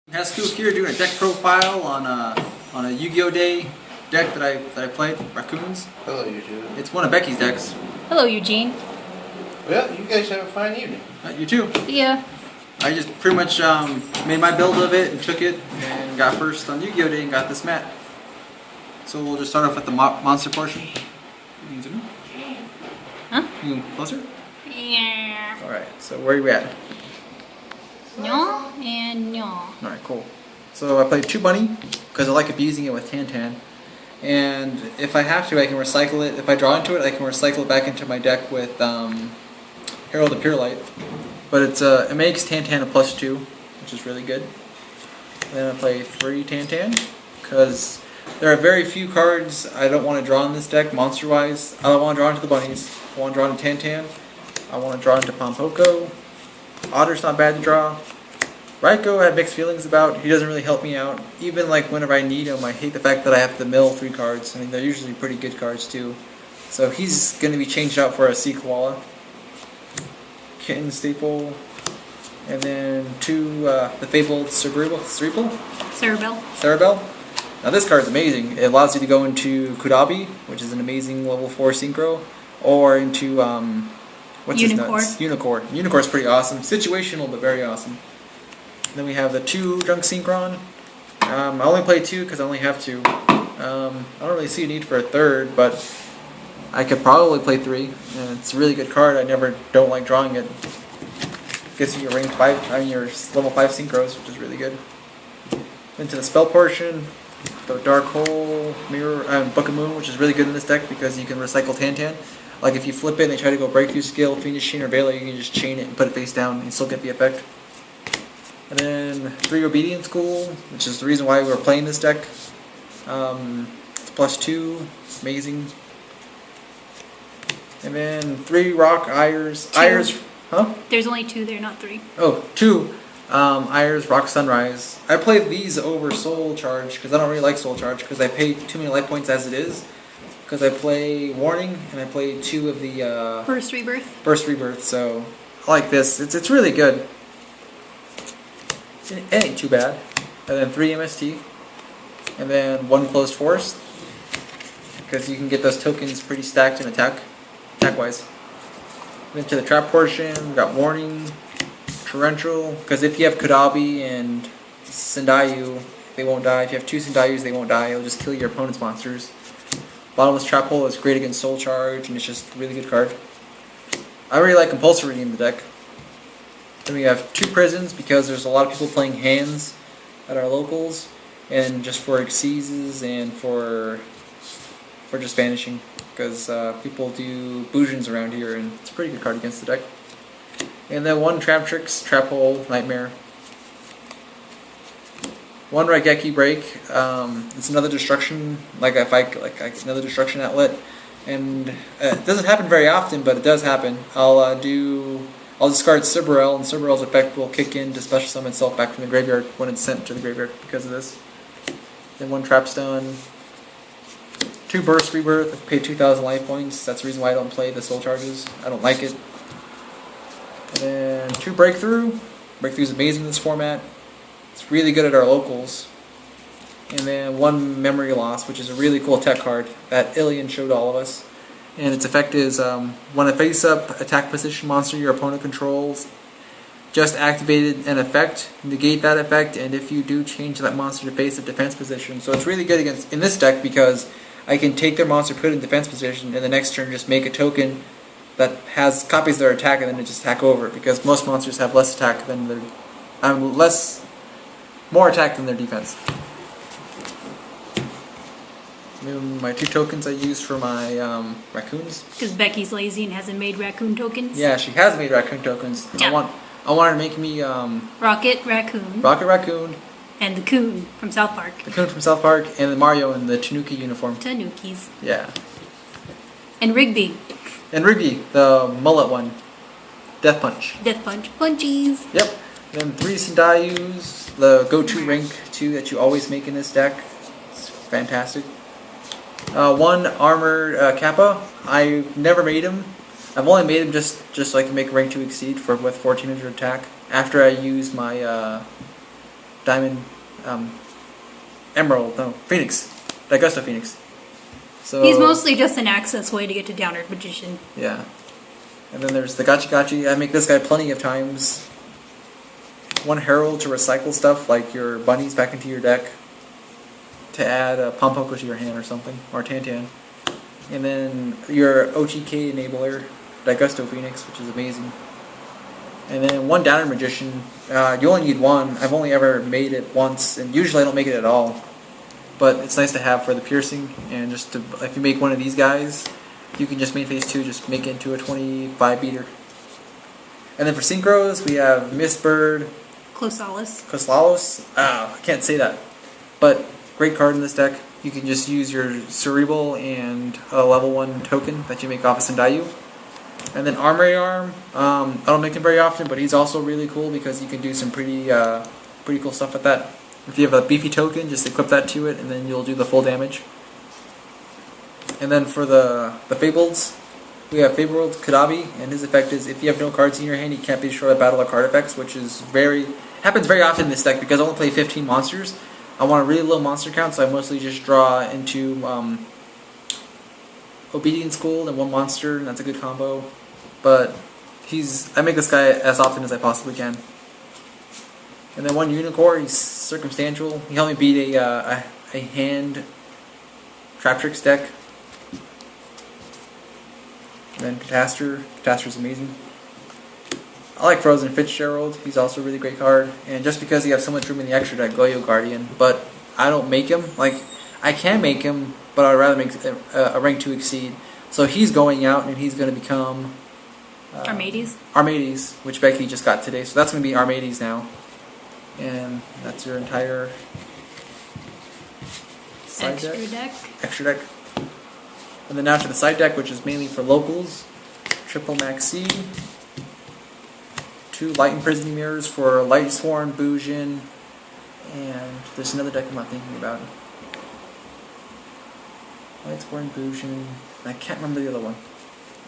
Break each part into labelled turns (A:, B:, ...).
A: Raccoon here doing a deck profile on a Yu-Gi-Oh day deck that I played, Raccoons.
B: Hello, YouTube.
A: It's one of Becky's decks.
C: Hello, Eugene.
B: Well, you guys have a fine evening.
A: You too.
C: Yeah.
A: I just pretty much made my build of it and took it and got first on Yu-Gi-Oh day and got this mat. So we'll just start off with the monster portion. You can zoom in.
C: Huh?
A: You can closer?
C: Yeah.
A: Alright, so where are you at?
C: No and no.
A: Alright, cool. So I played 2 bunny because I like abusing it with Tan. And if I have to, I can recycle it. If I draw into it, I can recycle it back into my deck with Herald of Pure Light. But it makes Tan a +2, which is really good. Then I play 3 Tan because there are very few cards I don't want to draw in this deck, monster-wise. I don't want to draw into the bunnies. I want to draw into Tan. I want to draw into Pompoko. Otter's not bad to draw. Ryko I have mixed feelings about. He doesn't really help me out. Even like whenever I need him, I hate the fact that I have to mill 3 cards. I mean, they're usually pretty good cards too. So he's going to be changed out for a Sea Koala. Kitten Staple. And then 2, the Fabled Cerebel. Now this card's amazing. It allows you to go into Kudabi, which is an amazing level 4 synchro, or into what's his nuts? Unicorn. Unicorn's pretty awesome. Situational, but very awesome. Then we have the 2 Junk Synchron. I only play 2 because I only have 2. I don't really see a need for a 3rd, but I could probably play 3. And it's a really good card. I never don't like drawing it. Gets you your rank 5, I mean your level 5 synchros, which is really good. Into the spell portion, the Dark Hole, Mirror, Book of Moon, which is really good in this deck because you can recycle Tan. Like if you flip it and they try to go Breakthrough Skill, Fiendish Chain, or Baylor, you can just chain it and put it face down and still get the effect. And then 3 Obedient School, which is the reason why we're playing this deck. It's +2, amazing. And then 3 Rock Ayers. Ayers, huh?
C: There's only 2 there, not 3.
A: Oh, 2 Ayers Rock Sunrise. I play these over Soul Charge because I don't really like Soul Charge because I pay too many life points as it is. Because I play Warning and I play 2 of the
C: Burst Rebirth.
A: Burst Rebirth, so I like this. It's really good. It ain't too bad. And then 3 MST. And then 1 Closed Forest. Because you can get those tokens pretty stacked in attack-wise. Then to the trap portion, we got Warning, Torrential. Because if you have Kudabi and Sendayu, they won't die. If you have 2 Sendayus, they won't die. It'll just kill your opponent's monsters. Bottomless Trap Hole is great against Soul Charge, and it's just a really good card. I really like Compulsory in the deck. Then we have 2 Prisons because there's a lot of people playing hands at our locals, and just for Exceeds and for just banishing, because people do Boujins around here, and it's a pretty good card against the deck. And then 1 Trap Tricks, Trap Hole, Nightmare. 1 Raigeki Break. It's another destruction, another destruction outlet, and it doesn't happen very often, but it does happen. I'll discard Sibrel, and Sibrel's effect will kick in to special summon itself back from the graveyard when it's sent to the graveyard because of this. Then 1 Trapstone, 2 Burst Rebirth. I pay 2,000 life points. That's the reason why I don't play the Soul Charges. I don't like it. And then 2 Breakthrough. Breakthrough's amazing in this format. It's really good at our locals. And then 1 Memory Loss, which is a really cool tech card that Ilian showed all of us. And its effect is, when a face-up attack position monster your opponent controls just activated an effect, negate that effect, and if you do, change that monster to face-up defense position. So it's really good in this deck because I can take their monster, put it in defense position, and the next turn just make a token that has copies of their attack and then just attack over it, because most monsters have less attack than their... more attack than their defense. My 2 tokens I use for my Raccoons.
C: Because Becky's lazy and hasn't made Raccoon tokens.
A: Yeah, she has made Raccoon tokens.
C: Yeah.
A: I want her to make me
C: Rocket Raccoon.
A: Rocket Raccoon.
C: And the Coon from South Park.
A: The Coon from South Park, and the Mario in the Tanuki uniform.
C: Tanukis.
A: Yeah.
C: And Rigby.
A: And Rigby, the mullet one. Death Punch.
C: Death Punch. Punchies.
A: Yep. Then 3 Sendayus, the go-to rank 2 that you always make in this deck. It's fantastic. 1 Armored Kappa. I never made him. I've only made him just so I can make rank 2 Exceed with 1400 attack. After I used my Diamond, Emerald, no, Phoenix, Daigusto Phoenix. So
C: He's mostly just an access way to get to Downward Magician.
A: yeah. And then there's the Gachi Gachi. I make this guy plenty of times. One Herald to recycle stuff like your bunnies back into your deck. To add a Pompoko to your hand or something, or Tantan. And then your OTK enabler, Daigusto Phoenix, which is amazing. And then one Downward Magician. You only need one. I've only ever made it once, and usually I don't make it at all. But it's nice to have for the piercing, and just to, if you make one of these guys, you can just main phase 2, just make it into a 25 beater. And then for synchros, we have Mistbird, Koslalos. I can't say that. But great card in this deck. You can just use your Cerebral and a level 1 token that you make off of Sendayu. And then Armory Arm, I don't make him very often, but he's also really cool because you can do some pretty cool stuff with that. If you have a beefy token, just equip that to it, and then you'll do the full damage. And then for the Fableds, we have Fabled Kadabi, and his effect is if you have no cards in your hand, you can't be destroyed by battle of card effects, which is happens very often in this deck because I only play 15 monsters. I want a really low monster count, so I mostly just draw into Obedience School and one monster, and that's a good combo. But I make this guy as often as I possibly can. And then one Unicorn, he's circumstantial. He helped me beat a hand Trap Tricks deck. And then Catastro's amazing. I like Frozen Fitzgerald. He's also a really great card. And just because he has so much room in the extra deck, Goyo Guardian. But I don't make him. Like, I can make him, but I'd rather make a rank 2 exceed. So he's going out, and he's going to become Armades, which Becky just got today. So that's going to be Armades now. And that's your entire side extra deck. And then now to the side deck, which is mainly for locals. Triple Maxi. 2 Light Imprisoning Mirrors for Lightsworn, Bujin, and there's another deck I'm not thinking about. Lightsworn, Bujin, I can't remember the other one.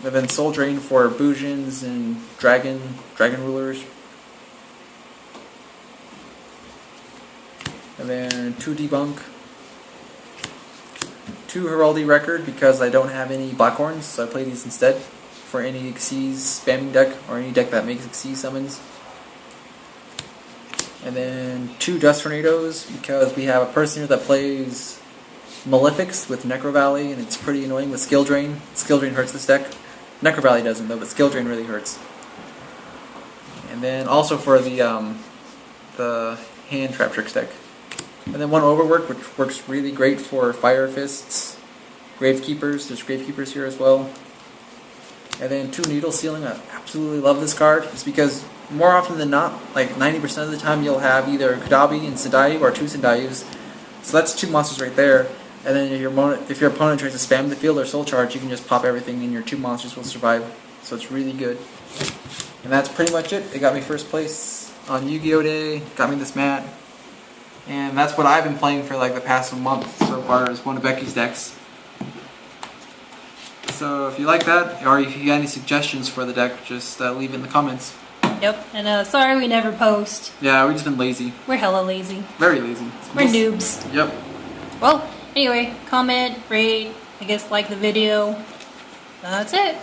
A: And then Soul Drain for Bujins and Dragon Rulers. And then 2 Debunk. 2 Heraldry Record because I don't have any Blackhorns, so I play these instead for any Xyz spamming deck or any deck that makes Xyz summons. And then 2 Dust Tornadoes because we have a person here that plays Malefics with Necro Valley, and it's pretty annoying with Skill Drain. Skill Drain hurts this deck. Necro Valley doesn't though, but Skill Drain really hurts. And then also for the hand Trap Tricks deck. And then 1 Overwork, which works really great for Fire Fists, Gravekeepers. There's Gravekeepers here as well. And then 2 Needle Sealing. I absolutely love this card. It's because more often than not, like 90% of the time, you'll have either Kadabi and Sendayu or 2 Sendayus. So that's 2 monsters right there. And then if your opponent tries to spam the field or Soul Charge, you can just pop everything and your 2 monsters will survive. So it's really good. And that's pretty much it. It got me first place on Yu-Gi-Oh! Day. Got me this mat. And that's what I've been playing for like the past month so far, is one of Becky's decks. So if you like that, or if you got any suggestions for the deck, just leave it in the comments.
C: Yep, and sorry we never post.
A: Yeah, we've just been lazy.
C: We're hella lazy.
A: Very lazy.
C: We're noobs.
A: Yep.
C: Well, anyway, comment, rate, I guess like the video. That's it.